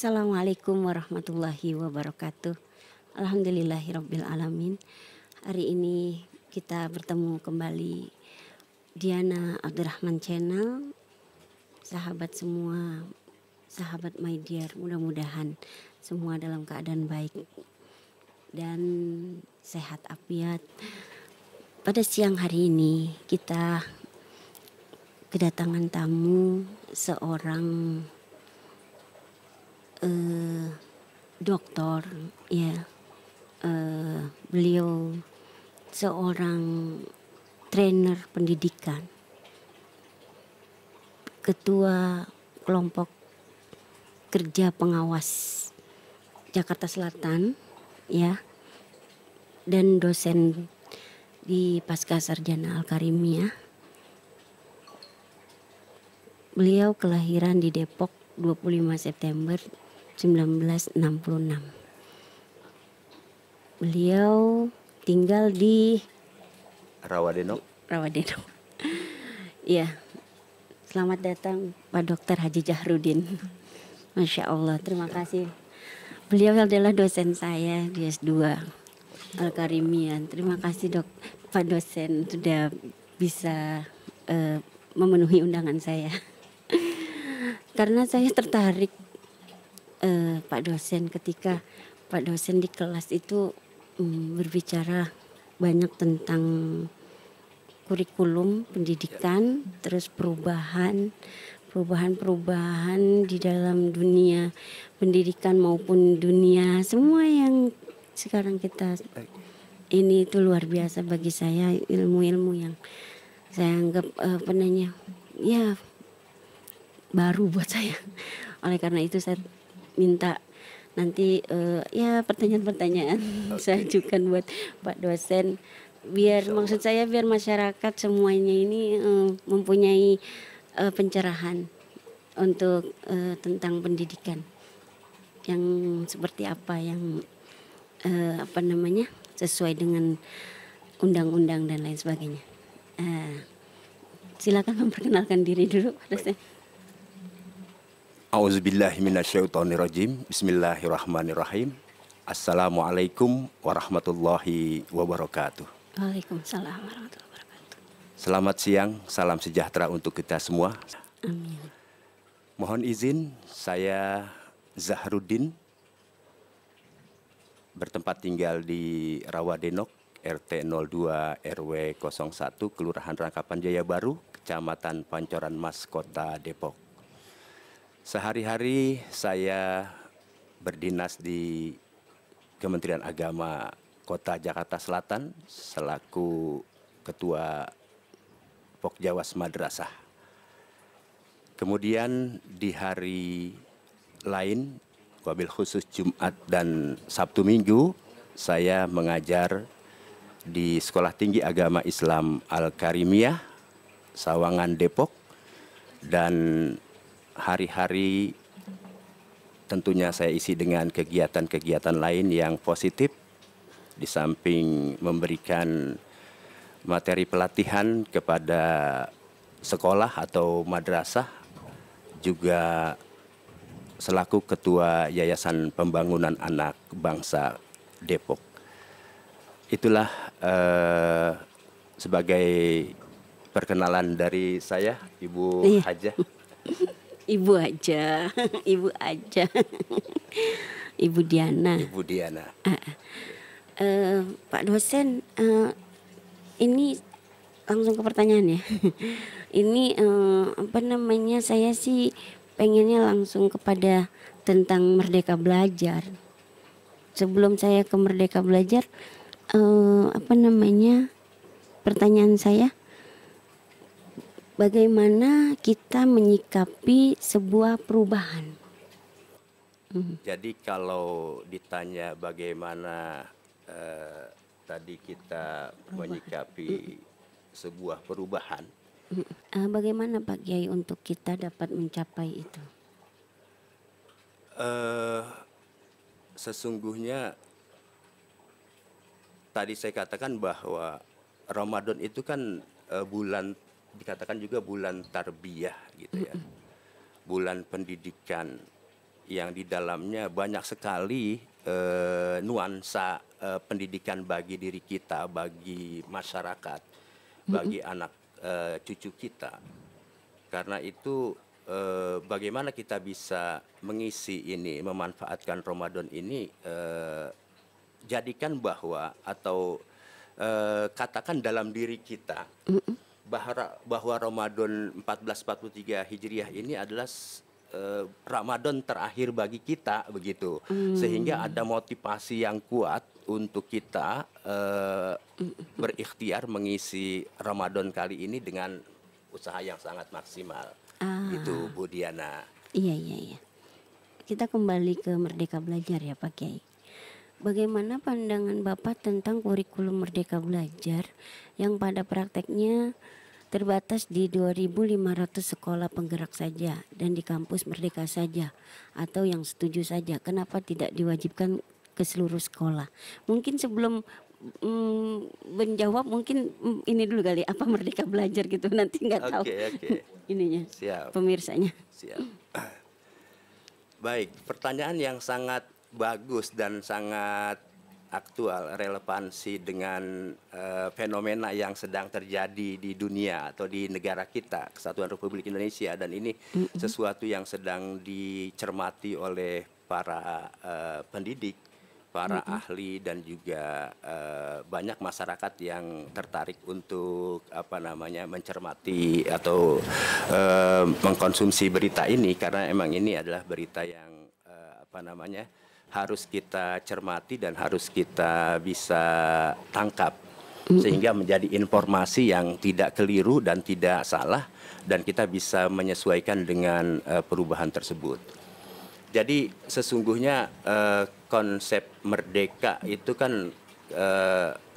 Assalamualaikum warahmatullahi wabarakatuh. Alhamdulillahirabbil alamin. Hari ini kita bertemu kembali Diana Abdurrahman Channel. Sahabat semua, sahabat my dear, mudah-mudahan semua dalam keadaan baik dan sehat afiat. Pada siang hari ini kita kedatangan tamu seorang dokter, ya. Beliau seorang trainer pendidikan, ketua kelompok kerja pengawas Jakarta Selatan, ya, dan dosen di Pasca Sarjana Al-Karimiyah. Beliau kelahiran di Depok 25 September 1966. Beliau tinggal di Rawadenok. Iya. Selamat datang Pak Dr. Haji Jahrudin. Masya Allah, terima kasih. Beliau adalah dosen saya di S2 Al-Karimiyah. Terima kasih Pak dosen sudah bisa memenuhi undangan saya. Karena saya tertarik Pak dosen ketika Pak dosen di kelas itu berbicara banyak tentang kurikulum pendidikan, terus perubahan di dalam dunia pendidikan maupun dunia semua yang sekarang kita ini itu luar biasa bagi saya, ilmu-ilmu yang saya anggap ya baru buat saya. Oleh karena itu saya minta nanti ya pertanyaan-pertanyaan saya ajukan buat Pak dosen biar maksud saya biar masyarakat semuanya ini mempunyai pencerahan untuk tentang pendidikan yang seperti apa yang sesuai dengan undang-undang dan lain sebagainya. Silakan memperkenalkan diri dulu Pak dosen. A'udzubillahi minasyaitonirrajim. Bismillahirrahmanirrahim. Assalamualaikum warahmatullahi wabarakatuh. Waalaikumsalam warahmatullahi wabarakatuh. Selamat siang, salam sejahtera untuk kita semua. Amin. Mohon izin, saya Zahrudin, bertempat tinggal di Rawadenok, RT 02 RW 01, Kelurahan Rangkapan Jaya Baru, Kecamatan Pancoran Mas, Kota Depok. Sehari-hari saya berdinas di Kementerian Agama Kota Jakarta Selatan selaku Ketua Pokjawas Madrasah. Kemudian di hari lain, wabil khusus Jumat dan Sabtu Minggu, saya mengajar di Sekolah Tinggi Agama Islam Al-Karimiyah, Sawangan, Depok. Dan hari-hari tentunya saya isi dengan kegiatan-kegiatan lain yang positif, di samping memberikan materi pelatihan kepada sekolah atau madrasah, juga selaku Ketua Yayasan Pembangunan Anak Bangsa Depok. Itulah sebagai perkenalan dari saya, Ibu Hajah. Ibu aja, Ibu Diana. Ibu Diana. Pak dosen, ini langsung ke pertanyaan ya. Ini saya sih pengennya langsung kepada tentang Merdeka Belajar. Sebelum saya ke Merdeka Belajar, pertanyaan saya, bagaimana kita menyikapi sebuah perubahan? Jadi kalau ditanya bagaimana tadi kita menyikapi sebuah perubahan, bagaimana Pak Kiai untuk kita dapat mencapai itu? Sesungguhnya tadi saya katakan bahwa Ramadan itu kan bulan, dikatakan juga bulan tarbiyah gitu ya, bulan pendidikan yang di dalamnya banyak sekali nuansa pendidikan bagi diri kita, bagi masyarakat, bagi anak cucu kita. Karena itu bagaimana kita bisa mengisi ini, memanfaatkan Ramadan ini, jadikan bahwa atau katakan dalam diri kita bahwa Ramadan 1443 Hijriah ini adalah Ramadan terakhir bagi kita begitu, sehingga ada motivasi yang kuat untuk kita berikhtiar mengisi Ramadan kali ini dengan usaha yang sangat maksimal. Itu Bu Diana. Iya, iya, iya. Kita kembali ke Merdeka Belajar ya Pak Kiai. Bagaimana pandangan Bapak tentang kurikulum Merdeka Belajar yang pada prakteknya terbatas di 2.500 sekolah penggerak saja dan di kampus Merdeka saja atau yang setuju saja? Kenapa tidak diwajibkan ke seluruh sekolah? Mungkin sebelum menjawab mungkin ini dulu kali, apa Merdeka Belajar gitu, nanti nggak tahu. Oke. Ininya. Siap. Pemirsanya. Siap. Baik, pertanyaan yang sangat bagus dan sangat aktual, relevansi dengan fenomena yang sedang terjadi di dunia atau di negara kita, Kesatuan Republik Indonesia, dan ini sesuatu yang sedang dicermati oleh para pendidik, para ahli, dan juga banyak masyarakat yang tertarik untuk mencermati atau mengkonsumsi berita ini, karena emang ini adalah berita yang harus kita cermati dan harus kita bisa tangkap sehingga menjadi informasi yang tidak keliru dan tidak salah, dan kita bisa menyesuaikan dengan perubahan tersebut. Jadi sesungguhnya konsep merdeka itu kan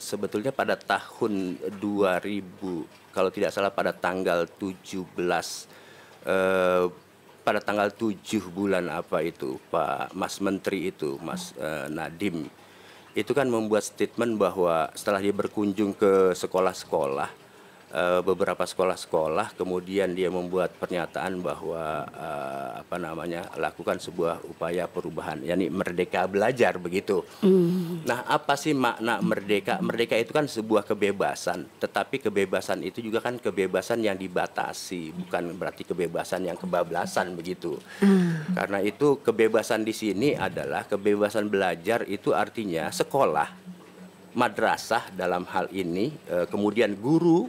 sebetulnya pada tahun 2000, kalau tidak salah pada tanggal 17 pada tanggal 7 bulan apa itu, Pak Mas Menteri itu, Mas Nadiem, itu kan membuat statement bahwa setelah dia berkunjung ke sekolah-sekolah, beberapa sekolah-sekolah, kemudian dia membuat pernyataan bahwa lakukan sebuah upaya perubahan, yakni merdeka belajar begitu. Nah, apa sih makna merdeka? Merdeka itu kan sebuah kebebasan, tetapi kebebasan itu juga kan kebebasan yang dibatasi, bukan berarti kebebasan yang kebablasan begitu. Karena itu kebebasan di sini adalah kebebasan belajar, itu artinya sekolah, madrasah dalam hal ini, kemudian guru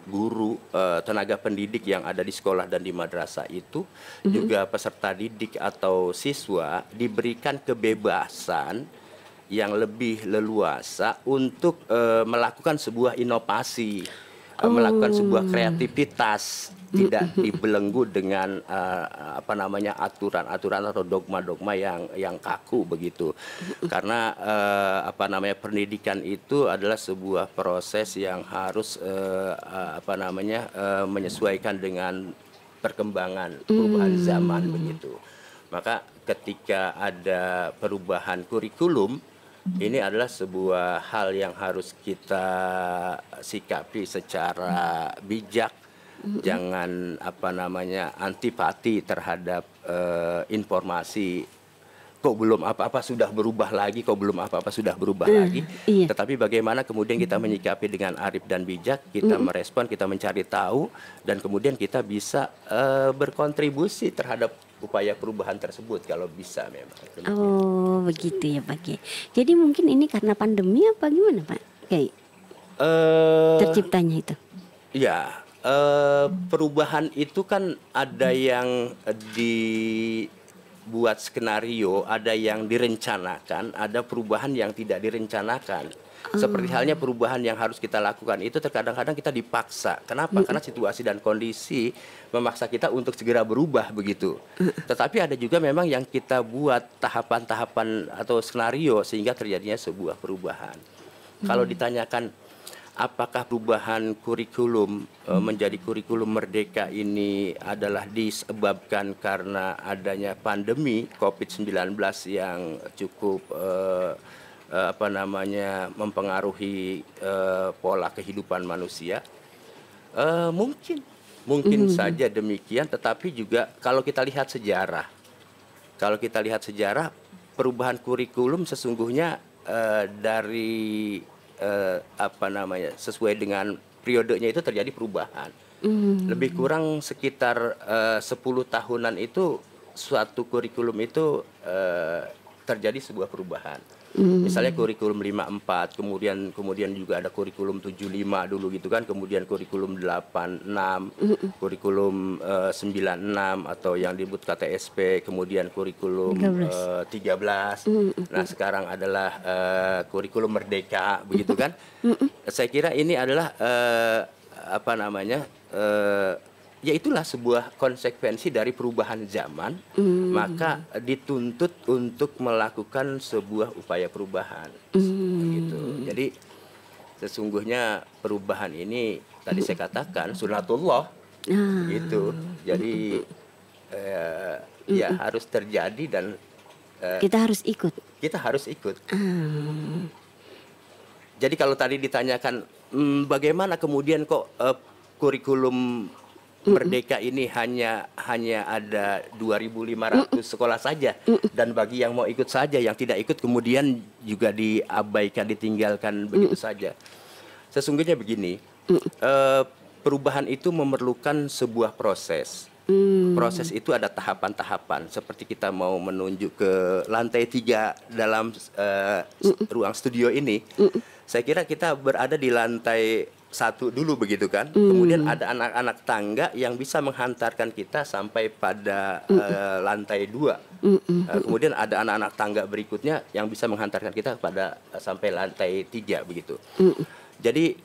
tenaga pendidik yang ada di sekolah dan di madrasah itu, juga peserta didik atau siswa diberikan kebebasan yang lebih leluasa untuk melakukan sebuah inovasi, melakukan sebuah kreativitas, tidak dibelenggu dengan aturan-aturan atau dogma-dogma yang kaku begitu. Karena pendidikan itu adalah sebuah proses yang harus menyesuaikan dengan perkembangan perubahan zaman begitu. Maka ketika ada perubahan kurikulum, ini adalah sebuah hal yang harus kita sikapi secara bijak. Jangan antipati terhadap informasi, kok belum apa-apa sudah berubah lagi, lagi. Iya. Tetapi bagaimana kemudian kita menyikapi dengan arif dan bijak, kita merespon, kita mencari tahu, dan kemudian kita bisa berkontribusi terhadap upaya perubahan tersebut kalau bisa memang. Oh, begitu ya Pak Kiai. Jadi mungkin ini karena pandemi apa gimana Pak Kiai? Terciptanya itu. Ya, perubahan itu kan ada yang dibuat skenario, ada yang direncanakan, ada perubahan yang tidak direncanakan. Seperti halnya perubahan yang harus kita lakukan itu terkadang-kadang kita dipaksa. Kenapa? Karena situasi dan kondisi memaksa kita untuk segera berubah begitu. Tetapi ada juga memang yang kita buat tahapan-tahapan atau skenario sehingga terjadinya sebuah perubahan. Kalau ditanyakan apakah perubahan kurikulum menjadi kurikulum merdeka ini adalah disebabkan karena adanya pandemi COVID-19 yang cukup mempengaruhi pola kehidupan manusia? Mungkin saja demikian, tetapi juga kalau kita lihat sejarah, kalau kita lihat sejarah, perubahan kurikulum sesungguhnya dari apa namanya, sesuai dengan periodenya itu terjadi perubahan. Lebih kurang sekitar 10 tahunan itu suatu kurikulum itu terjadi sebuah perubahan. Misalnya kurikulum 54, kemudian juga ada kurikulum 75 dulu gitu kan, kemudian kurikulum 86, kurikulum 96 atau yang disebut KTSP, kemudian kurikulum 13. Nah, sekarang adalah kurikulum merdeka begitu kan. Saya kira ini adalah apa namanya? Ya itulah sebuah konsekuensi dari perubahan zaman, maka dituntut untuk melakukan sebuah upaya perubahan. Begitu. Jadi sesungguhnya perubahan ini tadi saya katakan sunatullah, gitu. Jadi ya harus terjadi dan kita harus ikut. kita harus ikut. Jadi kalau tadi ditanyakan bagaimana kemudian kok kurikulum Merdeka ini hanya ada 2.500 sekolah saja, dan bagi yang mau ikut saja, yang tidak ikut kemudian juga diabaikan, ditinggalkan begitu saja. Sesungguhnya begini, perubahan itu memerlukan sebuah proses. Proses itu ada tahapan-tahapan. Seperti kita mau menunjuk ke lantai 3 dalam ruang studio ini, saya kira kita berada di lantai 1 dulu begitu kan. Kemudian ada anak-anak tangga yang bisa menghantarkan kita sampai pada lantai 2. Kemudian ada anak-anak tangga berikutnya yang bisa menghantarkan kita pada sampai lantai 3 begitu. Jadi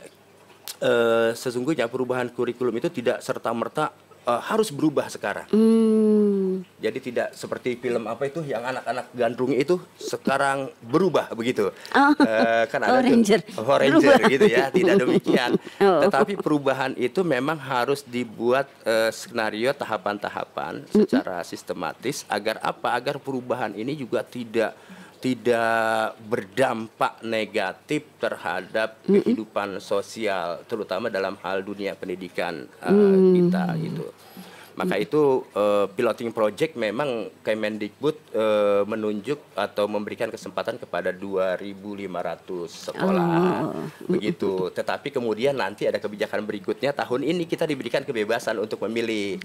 sesungguhnya perubahan kurikulum itu tidak serta-merta harus berubah sekarang. Jadi tidak seperti film apa itu yang anak-anak gandrung itu sekarang berubah begitu. Kan ada Ranger. Ranger gitu ya, tidak demikian. Tetapi perubahan itu memang harus dibuat skenario tahapan-tahapan secara sistematis agar apa? Agar perubahan ini juga tidak berdampak negatif terhadap kehidupan sosial, terutama dalam hal dunia pendidikan kita gitu. Maka itu piloting project memang Kemendikbud menunjuk atau memberikan kesempatan kepada 2.500 sekolah begitu. Tetapi kemudian nanti ada kebijakan berikutnya, tahun ini kita diberikan kebebasan untuk memilih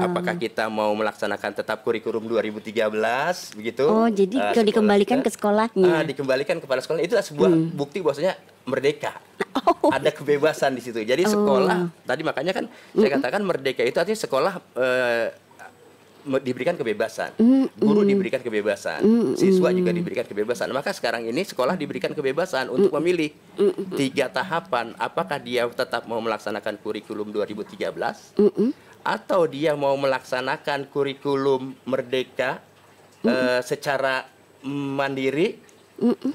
apakah kita mau melaksanakan tetap kurikulum 2013 begitu. Oh, jadi dikembalikan ke sekolahnya. Dikembalikan kepada sekolah, itu sebuah bukti bahwasanya merdeka. Ada kebebasan di situ. Jadi sekolah tadi makanya kan saya katakan merdeka itu artinya sekolah diberikan kebebasan, guru diberikan kebebasan, siswa juga diberikan kebebasan. Maka sekarang ini sekolah diberikan kebebasan untuk memilih 3 tahapan. Apakah dia tetap mau melaksanakan kurikulum 2013 atau dia mau melaksanakan kurikulum merdeka secara mandiri,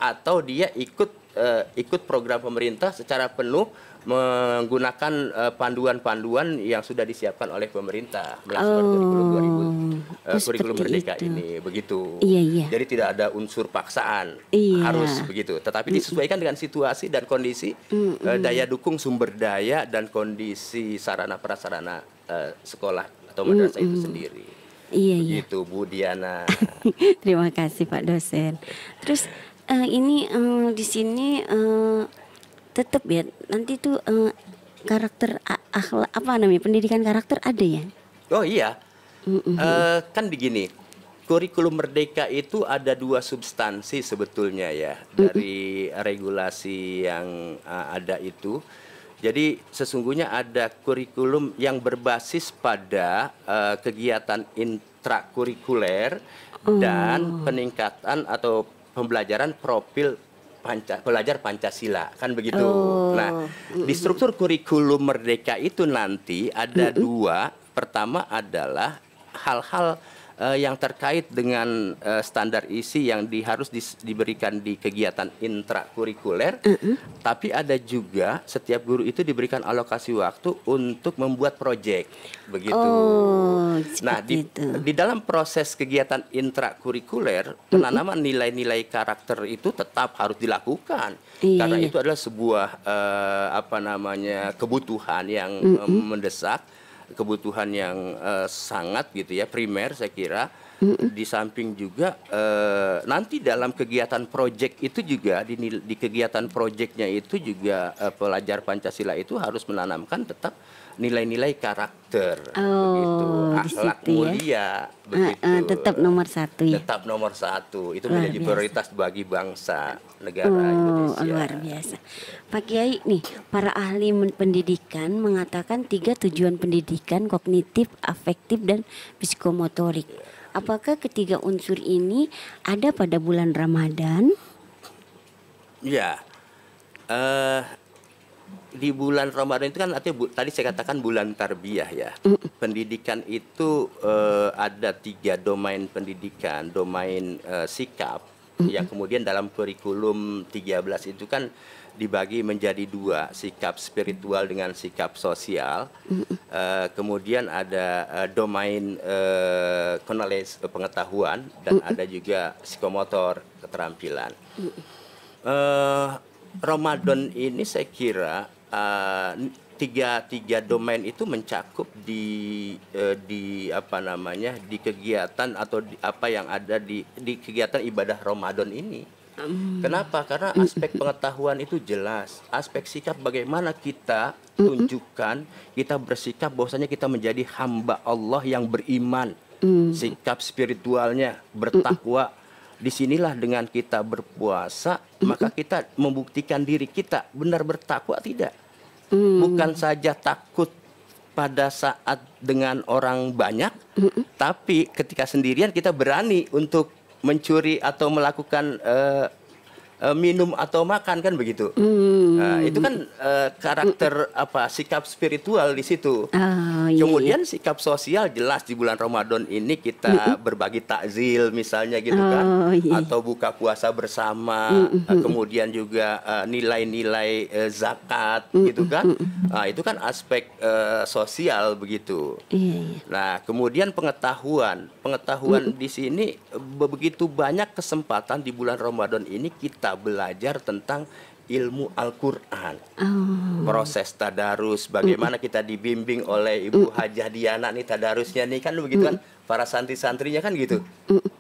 atau dia ikut program pemerintah secara penuh menggunakan panduan-panduan yang sudah disiapkan oleh pemerintah melaksanakan kurikulum merdeka ini begitu. Iya. Jadi tidak ada unsur paksaan, harus begitu. Tetapi disesuaikan dengan situasi dan kondisi, daya dukung sumber daya dan kondisi sarana prasarana sekolah atau madrasah itu sendiri. Iya. Begitu Bu Diana. Terima kasih Pak dosen. Terus ini di sini tetap ya nanti tuh karakter akhlak apa namanya, pendidikan karakter ada ya? Oh iya, kan begini, kurikulum merdeka itu ada 2 substansi sebetulnya ya dari regulasi yang ada itu. Jadi sesungguhnya ada kurikulum yang berbasis pada kegiatan intrakurikuler dan peningkatan atau pembelajaran profil pelajar Pancasila, kan begitu. Nah, di struktur kurikulum merdeka itu nanti ada 2. Pertama adalah hal-hal yang terkait dengan standar isi yang harus diberikan di kegiatan intrakurikuler. Tapi ada juga setiap guru itu diberikan alokasi waktu untuk membuat proyek, begitu. Nah, di dalam proses kegiatan intrakurikuler, penanaman nilai-nilai karakter itu tetap harus dilakukan. Karena itu adalah sebuah kebutuhan yang mendesak, kebutuhan yang sangat gitu ya, primer saya kira. Di samping juga nanti dalam kegiatan proyek itu juga di kegiatan proyeknya itu juga pelajar Pancasila itu harus menanamkan tetap nilai-nilai karakter begitu, Oh, di akhlak situ ya. mulia begitu. Tetap nomor satu ya. Tetap nomor satu itu Luar menjadi biasa. prioritas bagi bangsa negara Oh, Indonesia. luar biasa. Pak Kiai nih, para ahli pendidikan mengatakan 3 tujuan pendidikan: kognitif, afektif, dan psikomotorik. Apakah ketiga unsur ini ada pada bulan Ramadan? Ya, di bulan Ramadan itu kan artinya tadi saya katakan bulan tarbiyah ya. Pendidikan itu ada 3 domain pendidikan, domain sikap yang kemudian dalam kurikulum 13 itu kan dibagi menjadi 2, sikap spiritual dengan sikap sosial. Kemudian ada domain knowledge, pengetahuan, dan ada juga psikomotor, keterampilan. Ramadan ini saya kira tiga domain itu mencakup di apa namanya, di kegiatan atau apa yang ada di kegiatan ibadah Ramadan ini. Kenapa? Karena aspek pengetahuan itu jelas, aspek sikap bagaimana kita tunjukkan, kita bersikap bahwasanya kita menjadi hamba Allah yang beriman, sikap spiritualnya bertakwa. Disinilah dengan kita berpuasa, maka kita membuktikan diri kita benar bertakwa tidak. Bukan saja takut pada saat dengan orang banyak, tapi ketika sendirian kita berani untuk mencuri atau melakukan minum atau makan, kan begitu. Itu kan karakter apa, sikap spiritual di situ. Iya, Kemudian sikap sosial jelas di bulan Ramadan ini kita berbagi takjil misalnya gitu kan, atau buka puasa bersama, kemudian juga nilai-nilai zakat gitu kan. Itu kan aspek sosial begitu. Iya. Nah, kemudian pengetahuan di sini begitu banyak kesempatan di bulan Ramadan ini kita belajar tentang ilmu Al-Quran, proses tadarus, bagaimana kita dibimbing oleh Ibu Hajah Diana nih tadarusnya nih kan begitu kan, para santri-santrinya kan gitu.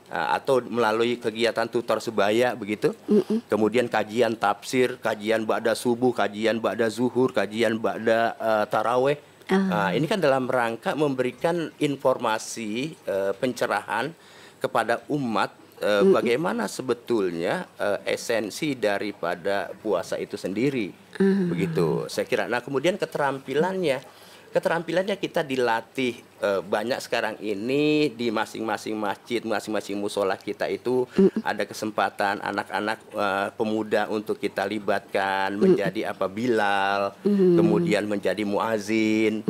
Atau melalui kegiatan tutor sebaya begitu. Kemudian kajian tafsir, kajian ba'da subuh, kajian ba'da zuhur, kajian ba'da taraweh. Ini kan dalam rangka memberikan informasi pencerahan kepada umat bagaimana sebetulnya esensi daripada puasa itu sendiri, begitu saya kira. Nah, kemudian keterampilannya kita dilatih banyak sekarang ini di masing-masing masjid, masing-masing musola kita itu ada kesempatan anak-anak pemuda untuk kita libatkan menjadi apa, bilal, kemudian menjadi muazin,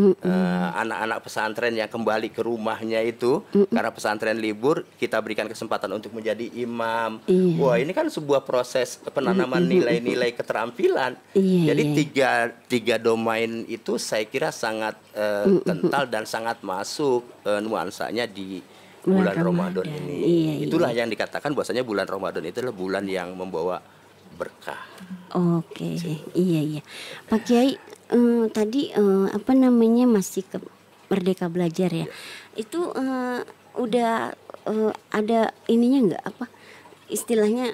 anak-anak pesantren yang kembali ke rumahnya itu karena pesantren libur kita berikan kesempatan untuk menjadi imam. Wah, ini kan sebuah proses penanaman nilai-nilai keterampilan. Jadi tiga domain itu saya kira sangat kental dan sangat masuk nuansanya di bulan Ramadan ini. Itulah yang dikatakan bahwasanya bulan Ramadan itu adalah bulan yang membawa berkah. Oke, iya. Pak Kiai, tadi apa namanya, masih ke Merdeka Belajar ya. Itu udah ada ininya nggak, apa istilahnya,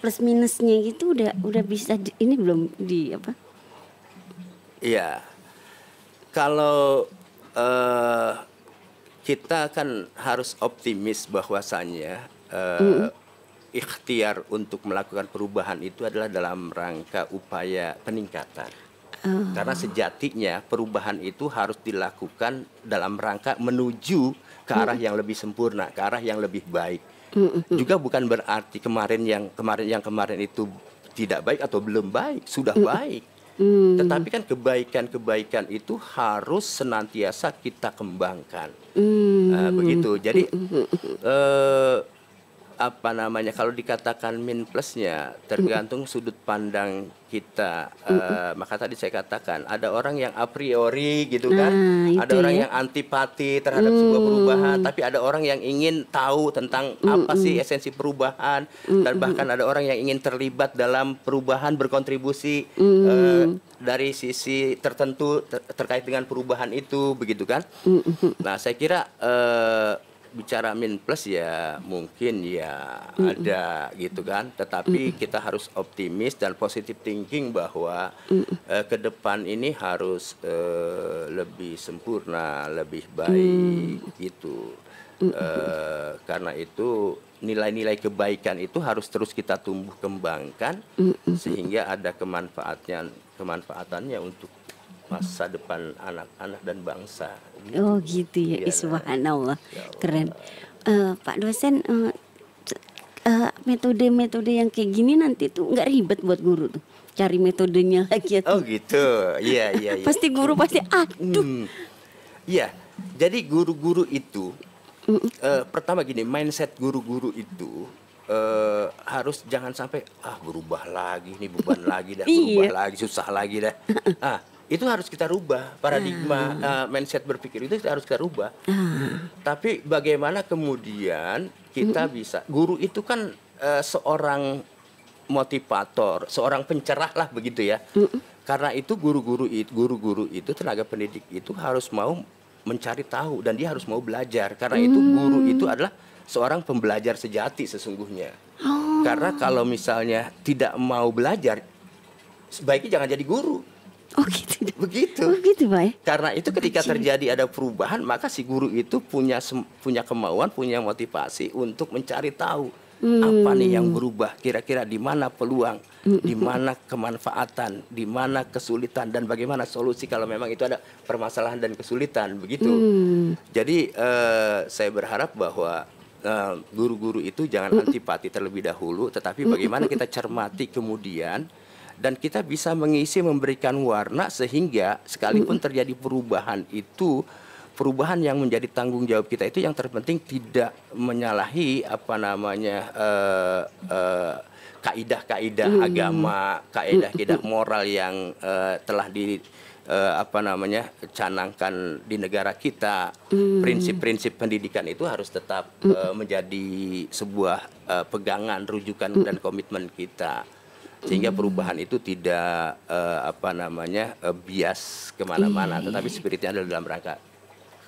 plus minusnya gitu, udah bisa ini belum di apa? Iya. Kalau kita kan harus optimis bahwasannya ikhtiar untuk melakukan perubahan itu adalah dalam rangka upaya peningkatan. Karena sejatinya perubahan itu harus dilakukan dalam rangka menuju ke arah yang lebih sempurna, ke arah yang lebih baik. Juga bukan berarti kemarin itu tidak baik atau belum baik, sudah baik. Tetapi kan kebaikan itu harus senantiasa kita kembangkan. Begitu. Jadi apa namanya, kalau dikatakan min plusnya tergantung sudut pandang kita. Maka tadi saya katakan ada orang yang a priori gitu kan, ada orang yang antipati terhadap sebuah perubahan, tapi ada orang yang ingin tahu tentang apa sih esensi perubahan, dan bahkan ada orang yang ingin terlibat dalam perubahan, berkontribusi dari sisi tertentu terkait dengan perubahan itu, begitu kan. Nah, saya kira bicara min plus ya mungkin ya ada gitu kan, tetapi kita harus optimis dan positive thinking bahwa ke depan ini harus lebih sempurna, lebih baik gitu. Karena itu nilai-nilai kebaikan itu harus terus kita tumbuh kembangkan sehingga ada kemanfaatannya untuk masa depan anak-anak dan bangsa. Gitu. Oh gitu ya, Iya, subhanallah, Ya Allah. keren. Pak dosen, metode-metode yang kayak gini nanti tuh nggak ribet buat guru tuh, cari metodenya lagi ya. Oh gitu, iya iya. Iya. Pasti guru pasti aduh. Iya, jadi guru-guru itu pertama gini, mindset guru-guru itu harus jangan sampai berubah lagi nih, beban lagi dah, berubah Iya. lagi, susah lagi dah. Itu harus kita rubah paradigma mindset berpikir itu harus kita rubah. Tapi bagaimana kemudian kita bisa, guru itu kan seorang motivator, seorang pencerah lah begitu ya. Karena itu guru-guru itu tenaga pendidik itu harus mau mencari tahu dan dia harus mau belajar. Karena itu guru itu adalah seorang pembelajar sejati sesungguhnya. Karena kalau misalnya tidak mau belajar, sebaiknya jangan jadi guru. Oh gitu. Begitu. Oh gitu Pak ya. Karena itu ketika terjadi ada perubahan, maka si guru itu punya kemauan, punya motivasi untuk mencari tahu apa nih yang berubah, kira-kira di mana peluang, di mana kemanfaatan, di mana kesulitan dan bagaimana solusi kalau memang itu ada permasalahan dan kesulitan, begitu. Jadi saya berharap bahwa guru-guru itu jangan antipati terlebih dahulu, tetapi bagaimana kita cermati kemudian dan kita bisa mengisi, memberikan warna sehingga sekalipun terjadi perubahan itu, perubahan yang menjadi tanggung jawab kita itu yang terpenting tidak menyalahi kaidah-kaidah agama, kaidah-kaidah moral yang telah canangkan di negara kita. Prinsip-prinsip pendidikan itu harus tetap menjadi sebuah pegangan, rujukan dan komitmen kita. Sehingga perubahan itu tidak bias kemana-mana, tetapi spiritnya adalah dalam rangka.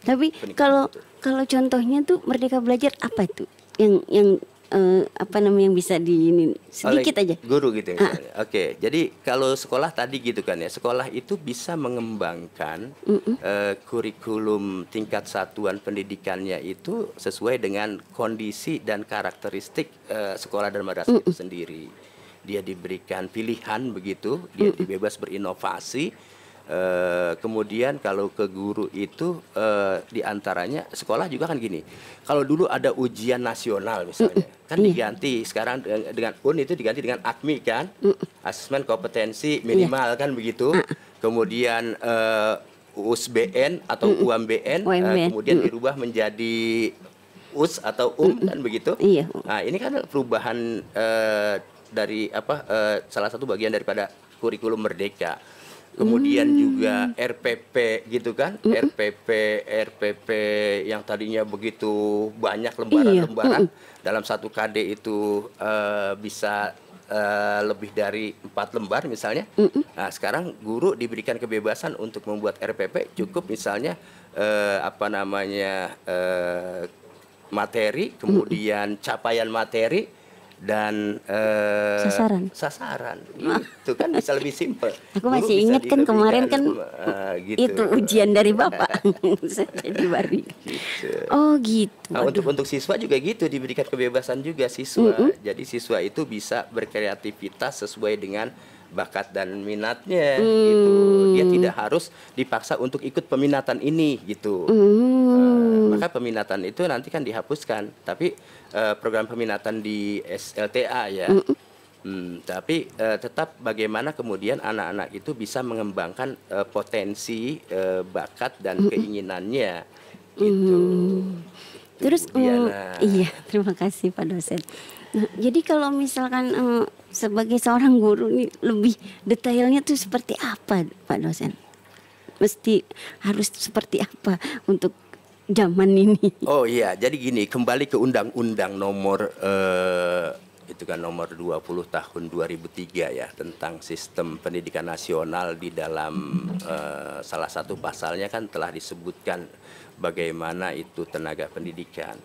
Tapi kalau contohnya tuh Merdeka Belajar apa itu? Yang yang bisa di sedikit oleh aja. Guru gitu misalnya. Oke, jadi kalau sekolah tadi gitu kan ya, sekolah itu bisa mengembangkan kurikulum tingkat satuan pendidikannya itu sesuai dengan kondisi dan karakteristik sekolah dan madrasah itu sendiri. Dia diberikan pilihan begitu, dia bebas berinovasi. Kemudian kalau ke guru itu diantaranya sekolah juga kan gini. Kalau dulu ada ujian nasional misalnya, kan diganti sekarang dengan itu diganti dengan AKMI kan, asesmen kompetensi minimal kan begitu. Kemudian USBN atau UMBN, kemudian dirubah menjadi US atau kan begitu. Nah ini kan perubahan dari salah satu bagian daripada kurikulum Merdeka. Kemudian juga RPP gitu kan, RPP yang tadinya begitu banyak lembaran-lembaran, dalam satu KD itu bisa lebih dari 4 lembar misalnya. Nah sekarang guru diberikan kebebasan untuk membuat RPP, cukup misalnya materi, kemudian capaian materi dan sasaran itu kan bisa lebih simpel. Aku masih ingat kan kemarin kan gitu. Itu ujian dari Bapak. Jadi baru. Gitu. Oh gitu. Nah, untuk siswa juga gitu, diberikan kebebasan juga siswa. Jadi siswa itu bisa berkreativitas sesuai dengan bakat dan minatnya gitu. Dia tidak harus dipaksa untuk ikut peminatan ini gitu. Maka peminatan itu nanti kan dihapuskan, tapi program peminatan di SLTA ya. Tapi tetap bagaimana kemudian anak-anak itu bisa mengembangkan potensi, bakat dan keinginannya gitu. Terus iya, terima kasih Pak dosen. Nah, jadi kalau misalkan sebagai seorang guru nih lebih detailnya tuh seperti apa Pak dosen? Mesti harus seperti apa untuk zaman ini? Oh iya, jadi gini, kembali ke Undang-Undang nomor itu kan nomor 20 tahun 2003 ya, tentang sistem pendidikan nasional. Di dalam salah satu pasalnya kan telah disebutkan bagaimana itu tenaga pendidikan.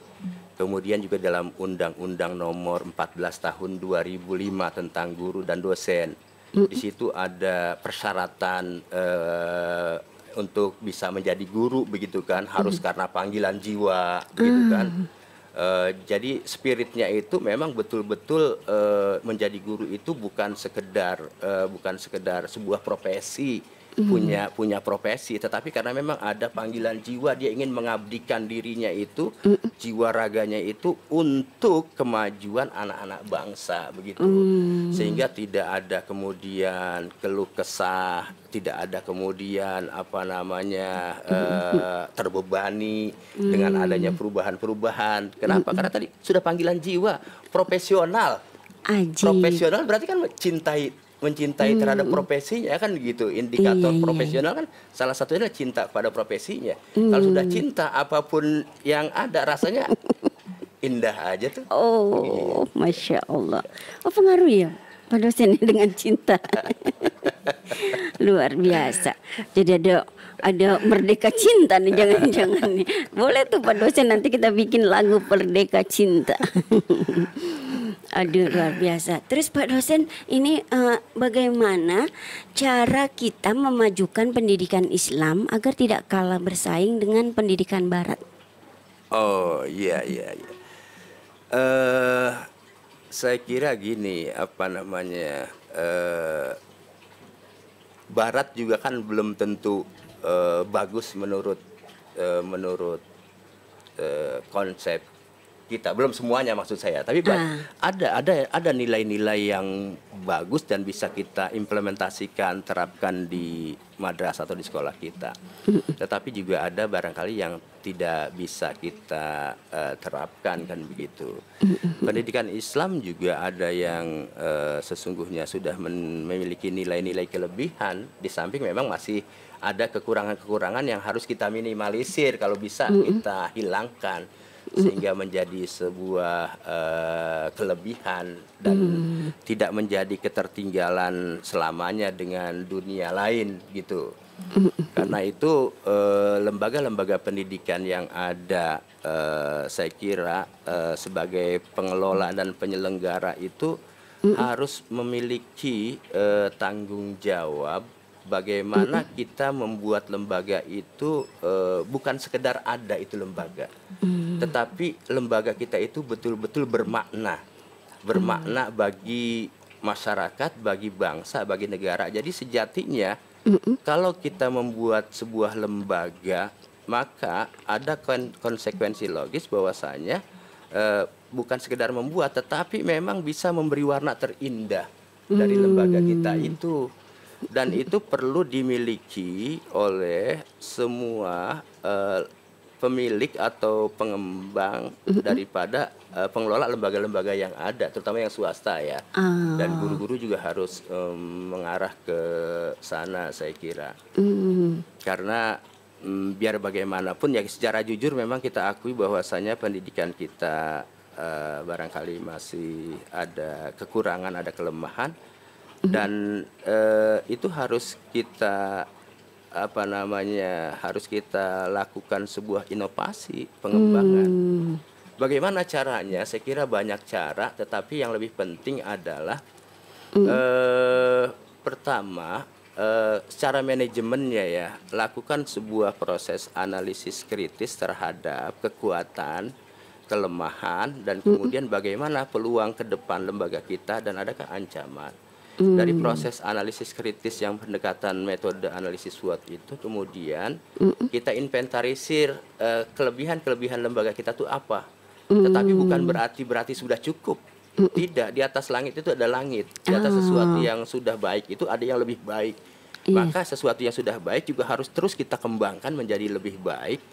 Kemudian juga dalam Undang-Undang nomor 14 tahun 2005 tentang guru dan dosen. Di situ ada persyaratan untuk bisa menjadi guru begitu kan, harus karena panggilan jiwa gitu kan. Jadi spiritnya itu memang betul-betul menjadi guru itu bukan sekedar sebuah profesi, punya profesi, tetapi karena memang ada panggilan jiwa, dia ingin mengabdikan dirinya itu, jiwa raganya itu untuk kemajuan anak-anak bangsa begitu. Sehingga tidak ada kemudian keluh kesah, tidak ada kemudian terbebani dengan adanya perubahan-perubahan. Kenapa? Karena tadi sudah panggilan jiwa, profesional. Ajib. Profesional berarti kan mencintai terhadap profesinya kan gitu. Indikator profesional kan salah satunya adalah cinta pada profesinya. Kalau sudah cinta, apapun yang ada rasanya indah aja tuh. Oh, Masya Allah. Oh, pengaruh ya Pak dosen dengan cinta. Luar biasa. Jadi ada merdeka cinta nih, jangan-jangan nih. Boleh tuh Pak dosen, nanti kita bikin lagu merdeka cinta. Aduh, luar biasa. Terus Pak dosen, ini bagaimana cara kita memajukan pendidikan Islam agar tidak kalah bersaing dengan pendidikan Barat? Oh iya. Saya kira gini, Barat juga kan belum tentu bagus menurut konsep kita, belum semuanya maksud saya, tapi ada nilai-nilai yang bagus dan bisa kita implementasikan, terapkan di madrasah atau di sekolah kita. Tetapi juga ada barangkali yang tidak bisa kita terapkan kan begitu. Pendidikan Islam juga ada yang sesungguhnya sudah memiliki nilai-nilai kelebihan, di samping memang masih ada kekurangan-kekurangan yang harus kita minimalisir, kalau bisa kita hilangkan, sehingga menjadi sebuah kelebihan dan tidak menjadi ketertinggalan selamanya dengan dunia lain gitu. Karena itu lembaga-lembaga pendidikan yang ada, saya kira sebagai pengelola dan penyelenggara itu harus memiliki tanggung jawab bagaimana kita membuat lembaga itu bukan sekedar ada itu lembaga, tetapi lembaga kita itu betul-betul bermakna bagi masyarakat, bagi bangsa, bagi negara. Jadi sejatinya kalau kita membuat sebuah lembaga, maka ada konsekuensi logis bahwasanya bukan sekedar membuat, tetapi memang bisa memberi warna terindah dari lembaga kita itu. Dan itu perlu dimiliki oleh semua pemilik atau pengembang daripada pengelola lembaga-lembaga yang ada, terutama yang swasta ya. Dan guru-guru juga harus mengarah ke sana, saya kira. Karena biar bagaimanapun ya, secara jujur memang kita akui bahwasanya pendidikan kita barangkali masih ada kekurangan, ada kelemahan. Dan itu harus kita harus kita lakukan sebuah inovasi pengembangan. Bagaimana caranya? Saya kira banyak cara, tetapi yang lebih penting adalah pertama, secara manajemennya ya, lakukan sebuah proses analisis kritis terhadap kekuatan, kelemahan, dan kemudian bagaimana peluang ke depan lembaga kita dan adakah ancaman. Dari proses analisis kritis yang pendekatan metode analisis SWOT itu, kemudian kita inventarisir kelebihan-kelebihan lembaga kita itu apa. Tetapi bukan berarti sudah cukup. Tidak, di atas langit itu ada langit. Di atas sesuatu yang sudah baik itu ada yang lebih baik. Maka sesuatu yang sudah baik juga harus terus kita kembangkan menjadi lebih baik.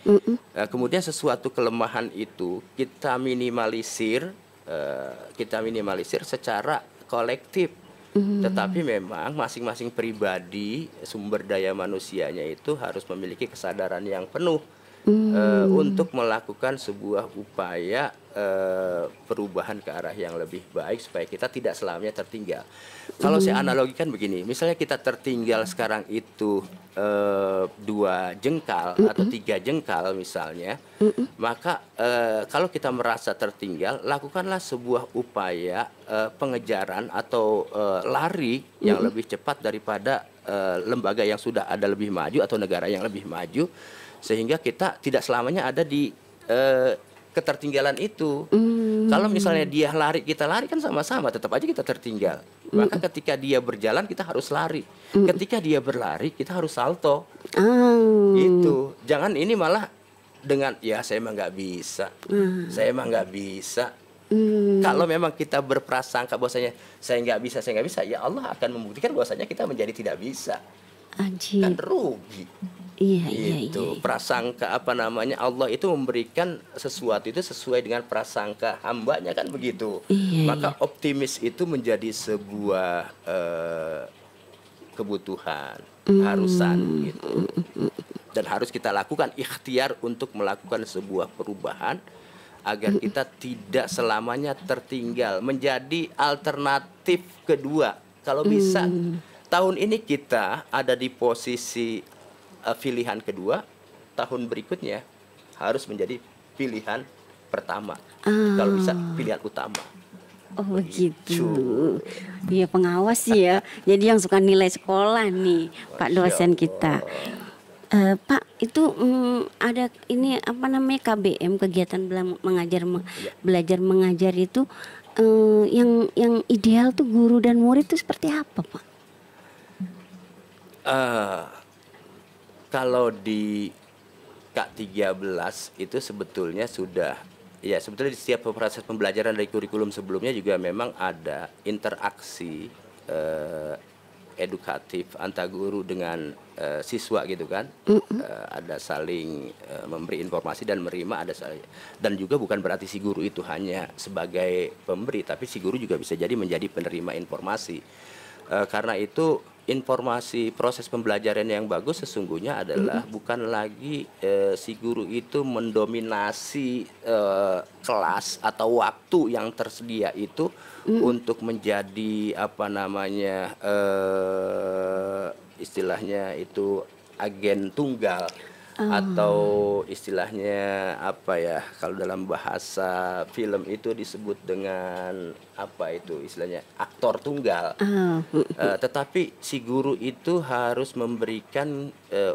Kemudian sesuatu kelemahan itu kita minimalisir secara kolektif. Tetapi memang masing-masing pribadi, sumber daya manusianya itu harus memiliki kesadaran yang penuh untuk melakukan sebuah upaya perubahan ke arah yang lebih baik supaya kita tidak selamanya tertinggal. Kalau saya analogikan begini, misalnya kita tertinggal sekarang itu 2 jengkal atau 3 jengkal misalnya, maka kalau kita merasa tertinggal, lakukanlah sebuah upaya pengejaran atau lari yang lebih cepat daripada lembaga yang sudah ada lebih maju atau negara yang lebih maju, sehingga kita tidak selamanya ada di ketertinggalan itu. Kalau misalnya dia lari, kita lari kan sama-sama, tetap aja kita tertinggal. Maka ketika dia berjalan, kita harus lari. Ketika dia berlari, kita harus salto. Gitu. Jangan ini malah dengan, ya saya emang nggak bisa, saya emang nggak bisa. Kalau memang kita berprasangka bahwasanya saya nggak bisa, ya Allah akan membuktikan bahwasanya kita menjadi tidak bisa. Kan rugi. Iya, Itu prasangka Allah itu memberikan sesuatu itu sesuai dengan prasangka hambanya, kan begitu. Maka optimis itu menjadi sebuah kebutuhan, harusan gitu. Dan harus kita lakukan ikhtiar untuk melakukan sebuah perubahan agar kita tidak selamanya tertinggal, menjadi alternatif kedua. Kalau bisa tahun ini kita ada di posisi pilihan kedua, tahun berikutnya harus menjadi pilihan pertama. Kalau bisa pilihan utama. Oh begitu. Dia pengawas sih ya. Jadi yang suka nilai sekolah nih, Pak dosen kita. Pak, itu ada ini apa namanya KBM, kegiatan belajar mengajar itu yang ideal tuh guru dan murid itu seperti apa, Pak? Kalau di K13 itu sebetulnya sudah, ya sebetulnya di setiap proses pembelajaran dari kurikulum sebelumnya juga memang ada interaksi edukatif antara guru dengan siswa gitu kan. Ada saling memberi informasi dan menerima, dan juga bukan berarti si guru itu hanya sebagai pemberi, tapi si guru juga bisa jadi menjadi penerima informasi. Karena itu informasi proses pembelajaran yang bagus sesungguhnya adalah bukan lagi si guru itu mendominasi kelas atau waktu yang tersedia itu untuk menjadi istilahnya itu agen tunggal, atau istilahnya kalau dalam bahasa film itu disebut dengan istilahnya aktor tunggal. Tetapi si guru itu harus memberikan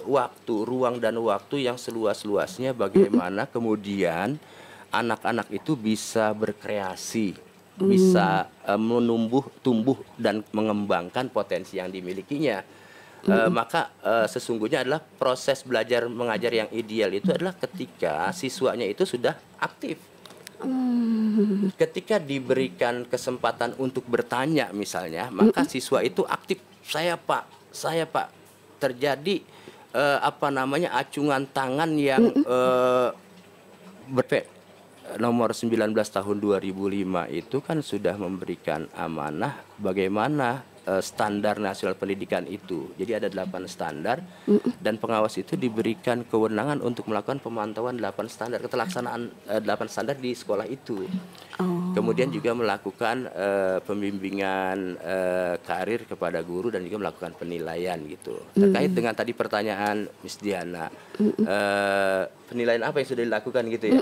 waktu, ruang dan waktu yang seluas-luasnya bagaimana kemudian anak-anak itu bisa berkreasi, bisa tumbuh dan mengembangkan potensi yang dimilikinya. Maka sesungguhnya adalah proses belajar mengajar yang ideal itu adalah ketika siswanya itu sudah aktif. Ketika diberikan kesempatan untuk bertanya misalnya, maka siswa itu aktif. Saya pak, terjadi acungan tangan yang nomor 19 tahun 2005 itu kan sudah memberikan amanah bagaimana standar nasional pendidikan itu. Jadi ada 8 standar dan pengawas itu diberikan kewenangan untuk melakukan pemantauan 8 standar, keterlaksanaan 8 standar di sekolah itu. Kemudian juga melakukan pembimbingan karir kepada guru dan juga melakukan penilaian gitu. Terkait dengan tadi pertanyaan Miss Diana, penilaian apa yang sudah dilakukan gitu ya?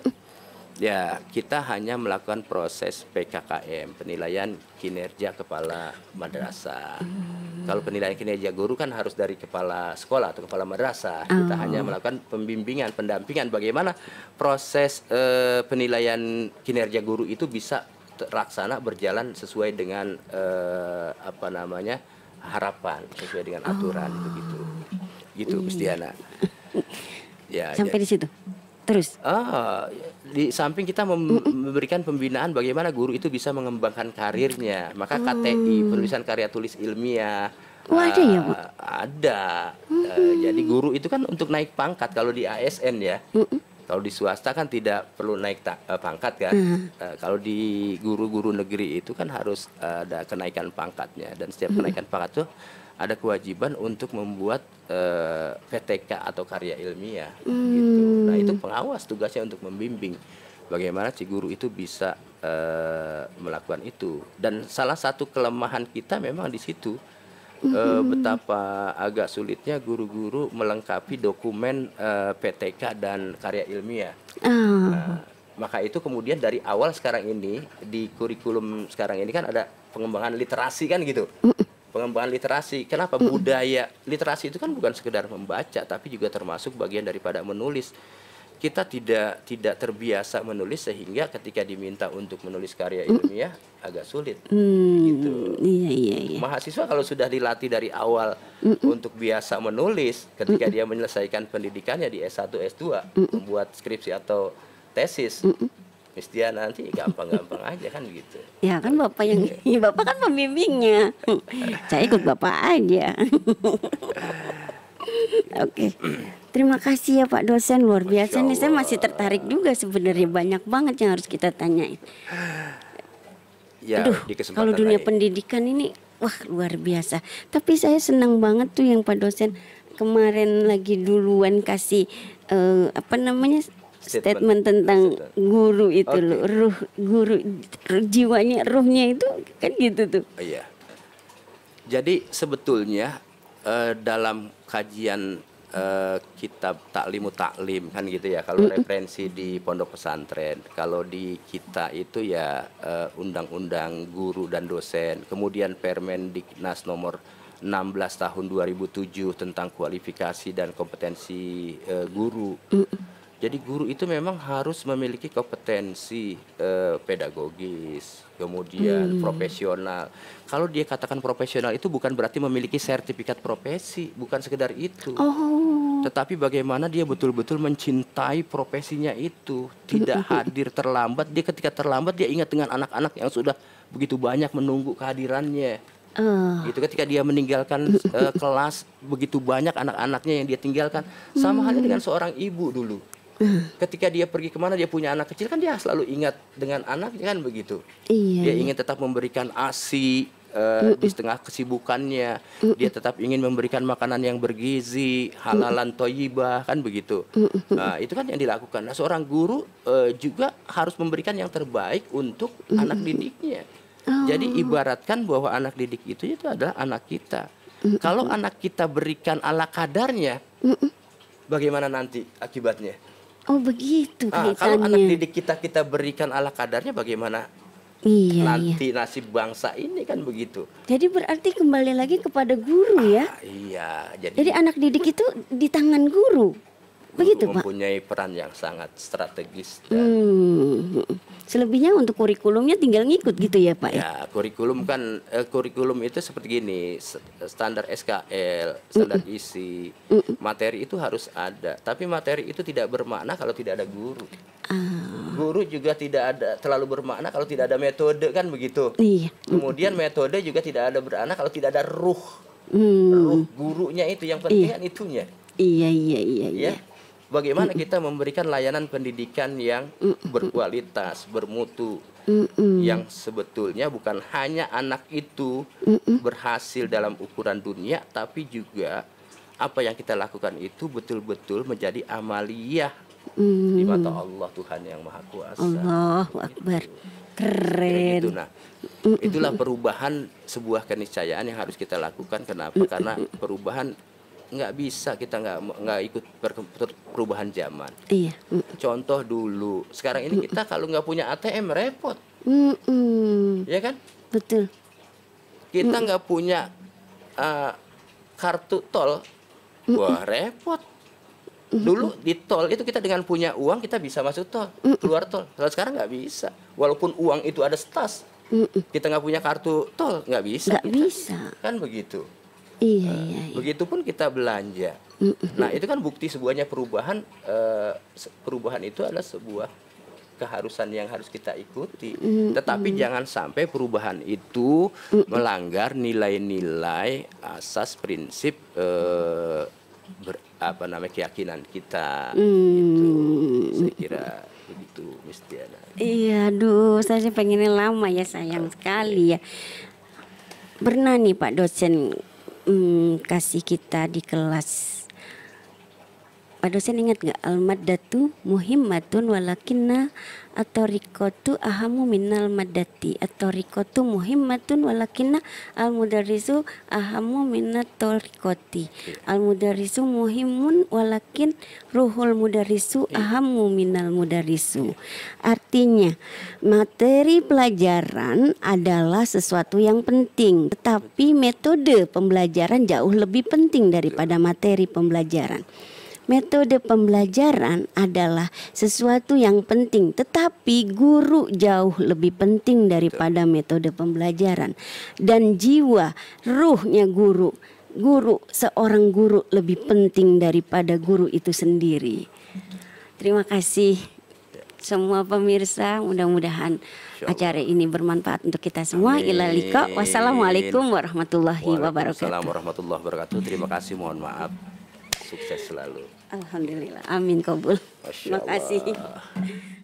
Ya, kita hanya melakukan proses PKKM, penilaian kinerja kepala madrasah. Kalau penilaian kinerja guru kan harus dari kepala sekolah atau kepala madrasah. Kita hanya melakukan pembimbingan, pendampingan bagaimana proses penilaian kinerja guru itu bisa terlaksana berjalan sesuai dengan harapan, sesuai dengan aturan begitu. Gitu, Miss Diana. Ya, sampai di situ. Terus? Di samping kita memberikan pembinaan bagaimana guru itu bisa mengembangkan karirnya, maka KTI, penulisan karya tulis ilmiah. Ada ya, Pak? Ada. Jadi guru itu kan untuk naik pangkat kalau di ASN ya. Kalau di swasta kan tidak perlu naik pangkat kan. Kalau di guru-guru negeri itu kan harus ada kenaikan pangkatnya, dan setiap kenaikan pangkat itu ada kewajiban untuk membuat PTK atau karya ilmiah gitu. Nah itu pengawas tugasnya untuk membimbing bagaimana si guru itu bisa melakukan itu. Dan salah satu kelemahan kita memang di situ, betapa agak sulitnya guru-guru melengkapi dokumen PTK dan karya ilmiah. Nah, maka itu kemudian dari awal sekarang ini di kurikulum sekarang ini kan ada pengembangan literasi kan gitu. Pengembangan literasi. Kenapa? Budaya literasi itu kan bukan sekedar membaca tapi juga termasuk bagian daripada menulis. Kita tidak terbiasa menulis sehingga ketika diminta untuk menulis karya ilmiah agak sulit. Gitu. Iya. Mahasiswa kalau sudah dilatih dari awal untuk biasa menulis, ketika dia menyelesaikan pendidikannya di S1, S2, membuat skripsi atau tesis, mesti nanti gampang-gampang aja kan gitu. Ya kan Bapak yang Bapak kan pembimbingnya. Saya ikut Bapak aja. Oke. Terima kasih ya Pak dosen, luar biasa nih. Saya masih tertarik juga sebenarnya, banyak banget yang harus kita tanyain. Ya, Aduh, di kesempatan kalau dunia lain. pendidikan ini wah luar biasa. Tapi saya senang banget tuh yang Pak dosen kemarin lagi duluan kasih statement tentang guru itu loh, ruh guru, jiwanya, ruhnya itu kan gitu tuh. Iya. Jadi sebetulnya dalam kajian kitab Ta'limu Ta'lim kan gitu ya, kalau referensi di pondok pesantren, kalau di kita itu ya undang-undang guru dan dosen, kemudian Permendiknas nomor 16 tahun 2007 tentang kualifikasi dan kompetensi guru. Jadi guru itu memang harus memiliki kompetensi pedagogis, kemudian profesional. Kalau dia katakan profesional itu bukan berarti memiliki sertifikat profesi, bukan sekedar itu. Tetapi bagaimana dia betul-betul mencintai profesinya itu, tidak hadir terlambat. Dia ketika terlambat dia ingat dengan anak-anak yang sudah begitu banyak menunggu kehadirannya. Gitu, ketika dia meninggalkan kelas, begitu banyak anak-anaknya yang dia tinggalkan. Sama halnya dengan seorang ibu dulu. Ketika dia pergi kemana, dia punya anak kecil kan dia selalu ingat dengan anaknya kan begitu. Dia ingin tetap memberikan ASI di setengah kesibukannya. Dia tetap ingin memberikan makanan yang bergizi, halalan thayyibah kan begitu. Nah, itu kan yang dilakukan. Nah, seorang guru juga harus memberikan yang terbaik untuk anak didiknya. Jadi ibaratkan bahwa anak didik itu adalah anak kita. Kalau anak kita berikan ala kadarnya, bagaimana nanti akibatnya? Oh begitu kaitannya. Kalau anak didik kita berikan ala kadarnya, bagaimana nanti nasib bangsa ini kan begitu. Jadi berarti kembali lagi kepada guru ya. Iya. Jadi anak didik itu di tangan guru. Begitu Pak. Mempunyai peran yang sangat strategis. Selebihnya untuk kurikulumnya tinggal ngikut gitu ya Pak ya? Kurikulum kan kurikulum itu seperti gini, standar SKL, standar isi, materi itu harus ada. Tapi materi itu tidak bermakna kalau tidak ada guru. Guru juga tidak ada terlalu bermakna kalau tidak ada metode kan begitu. Iya. Kemudian metode juga tidak ada bermakna kalau tidak ada ruh. Ruh gurunya itu yang penting kan itunya. Iya. Ya. Bagaimana kita memberikan layanan pendidikan yang berkualitas, bermutu, yang sebetulnya bukan hanya anak itu berhasil dalam ukuran dunia, tapi juga apa yang kita lakukan itu betul-betul menjadi amaliyah di mata Allah Tuhan yang Maha Kuasa. Allahu Akbar. Keren. Gitu. Nah, itulah perubahan sebuah keniscayaan yang harus kita lakukan. Kenapa? Karena perubahan nggak bisa kita nggak ikut perubahan zaman. Iya. Contoh dulu, sekarang ini kita kalau nggak punya ATM repot, ya kan? Betul. Kita nggak punya kartu tol, wah repot. Dulu di tol itu kita dengan punya uang kita bisa masuk tol, keluar tol. Kalau sekarang nggak bisa, walaupun uang itu ada stas, kita nggak punya kartu tol nggak bisa. Nggak bisa. Kan begitu. Iya. Begitupun kita belanja. Nah, itu kan bukti sebuahnya perubahan. Perubahan itu adalah sebuah keharusan yang harus kita ikuti. Tetapi jangan sampai perubahan itu melanggar nilai-nilai asas prinsip keyakinan kita. Gitu. Saya kira begitu, Mistiana. Iya, aduh, saya pengennya lama ya, sayang sekali ya. Pernah nih Pak dosen kasih kita di kelas Pak dosen ingat nggak al-maddatu muhimmatun walakinna at-tariqatu ahamu minal maddati, at-tariqatu muhimmatun walakinna al-mudarrisu ahamu minat tariqati, al-mudarrisu muhimun walakin ruhul mudarrisu ahamu minal mudarrisu. Artinya materi pelajaran adalah sesuatu yang penting, tetapi metode pembelajaran jauh lebih penting daripada materi pembelajaran. Metode pembelajaran adalah sesuatu yang penting, tetapi guru jauh lebih penting daripada metode pembelajaran. Dan jiwa, ruhnya guru, seorang guru lebih penting daripada guru itu sendiri. Terima kasih semua pemirsa, mudah-mudahan acara ini bermanfaat untuk kita semua. Ila liqa. Wassalamualaikum warahmatullahi wabarakatuh. Waalaikumsalam warahmatullahi wabarakatuh. Terima kasih, mohon maaf. Sukses selalu. Alhamdulillah, amin kabul. Masya Terima kasih. Allah.